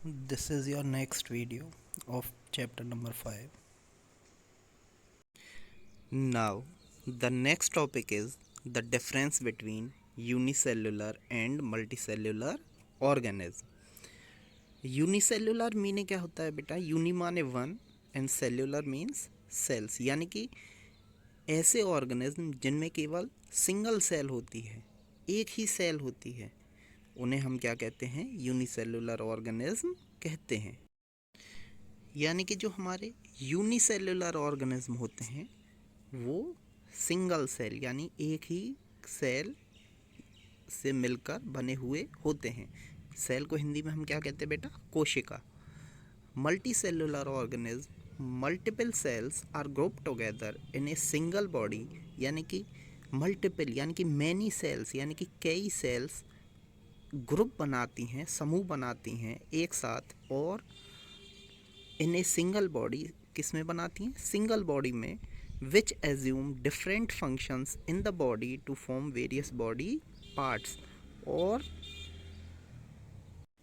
This is your next video of chapter number 5. Now, the next topic is the difference between unicellular and multicellular organism. Unicellular मीने क्या होता है बेटा? Uni माने one and cellular means cells, यानी कि ऐसे ऑर्गेनिज्म जिनमें केवल सिंगल सेल होती है, एक ही सेल होती है, उन्हें हम क्या कहते हैं? यूनिसेल्युलर ऑर्गेनिज्म कहते हैं। यानी कि जो हमारे यूनिसेल्युलर ऑर्गेनिज्म होते हैं वो सिंगल सेल यानी एक ही सेल से मिलकर बने हुए होते हैं। सेल को हिंदी में हम क्या कहते हैं बेटा? कोशिका। Multi cellular organism multiple cells are group together in a single body, यानी कि मल्टीपल यानी कि मैनी सेल्स यानी कि कई सेल्स ग्रुप बनाती हैं, समूह बनाती हैं एक साथ, और इन ए सिंगल बॉडी किस में बनाती हैं? सिंगल बॉडी में, which assume different functions in the body to form various body parts, और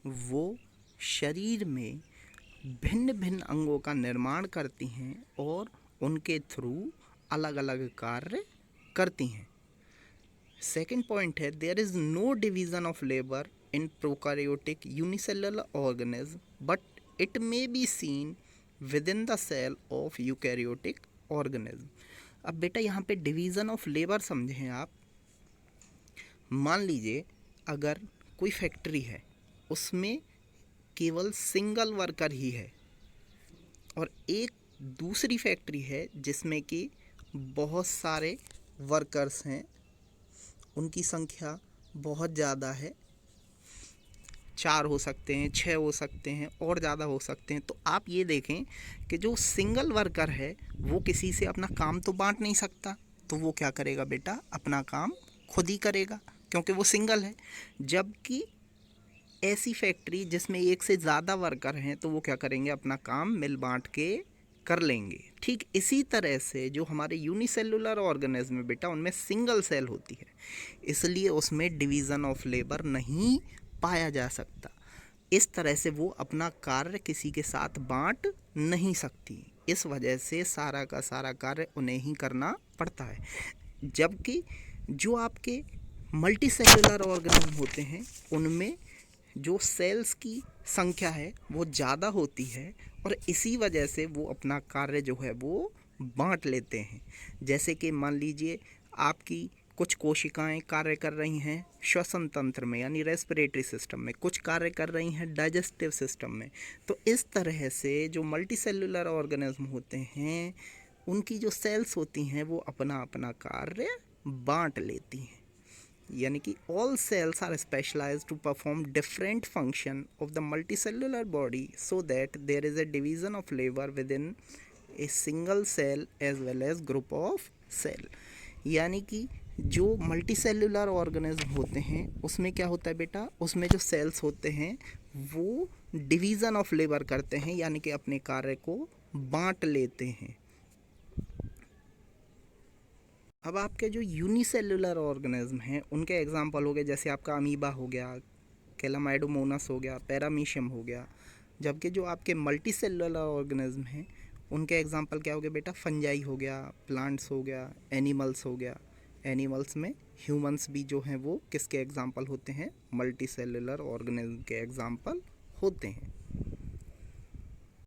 वो शरीर में भिन्न भिन्न अंगों का निर्माण करती हैं और उनके थ्रू अलग अलग कार्य करती हैं। सेकेंड पॉइंट है, there is no division of labour in prokaryotic unicellular organism but it may be seen within the cell of eukaryotic organism. अब बेटा यहाँ पे डिवीज़न ऑफ लेबर समझें आप। मान लीजिए अगर कोई फैक्ट्री है, उसमें केवल सिंगल वर्कर ही है, और एक दूसरी फैक्ट्री है जिसमें कि बहुत सारे वर्कर्स हैं, उनकी संख्या बहुत ज़्यादा है, 4 हो सकते हैं, 6 हो सकते हैं और ज़्यादा हो सकते हैं। तो आप ये देखें कि जो सिंगल वर्कर है वो किसी से अपना काम तो बांट नहीं सकता, तो वो क्या करेगा बेटा? अपना काम खुद ही करेगा, क्योंकि वो सिंगल है। जबकि ऐसी फैक्ट्री जिसमें एक से ज़्यादा वर्कर हैं तो वो क्या करेंगे? अपना काम मिल बांट के कर लेंगे। ठीक इसी तरह से जो हमारे यूनिसेल्युलर ऑर्गेनिज्म में बेटा, उनमें सिंगल सेल होती है, इसलिए उसमें डिवीज़न ऑफ लेबर नहीं पाया जा सकता। इस तरह से वो अपना कार्य किसी के साथ बांट नहीं सकती, इस वजह से सारा का सारा कार्य उन्हें ही करना पड़ता है। जबकि जो आपके मल्टी सेल्युलर ऑर्गेनिज्म होते हैं उनमें जो सेल्स की संख्या है वो ज़्यादा होती है, और इसी वजह से वो अपना कार्य जो है वो बांट लेते हैं। जैसे कि मान लीजिए आपकी कुछ कोशिकाएं कार्य कर रही हैं श्वसन तंत्र में यानी रेस्पिरेटरी सिस्टम में, कुछ कार्य कर रही हैं डाइजेस्टिव सिस्टम में। तो इस तरह से जो मल्टी सेल्युलर ऑर्गेनिज्म होते हैं उनकी जो सेल्स होती हैं वो अपना अपना कार्य बांट लेती हैं। यानी कि all cells are specialised to perform different function of the multicellular body so that there is a division of labour within a single cell as well as group of cell. यानी कि जो multicellular organism होते हैं उसमें क्या होता है बेटा? उसमें जो सेल्स होते हैं वो डिवीज़न ऑफ लेबर करते हैं, यानी कि अपने कार्य को बांट लेते हैं। अब आपके जो यूनिसेल्युलर ऑर्गेनिज्म हैं उनके एग्जांपल हो गए, जैसे आपका अमीबा हो गया, कैलामाइडोमोनास हो गया, पैरामीशियम हो गया। जबकि जो आपके मल्टी सेल्युलर ऑर्गेनिज्म हैं उनके एग्जांपल क्या हो गए बेटा? फंजाई हो गया, प्लांट्स हो गया, एनिमल्स हो गया। एनिमल्स में ह्यूमंस भी जो हैं वो किसके एग्जांपल होते हैं? मल्टी सेल्युलर ऑर्गेनिज्म के एग्जांपल होते हैं।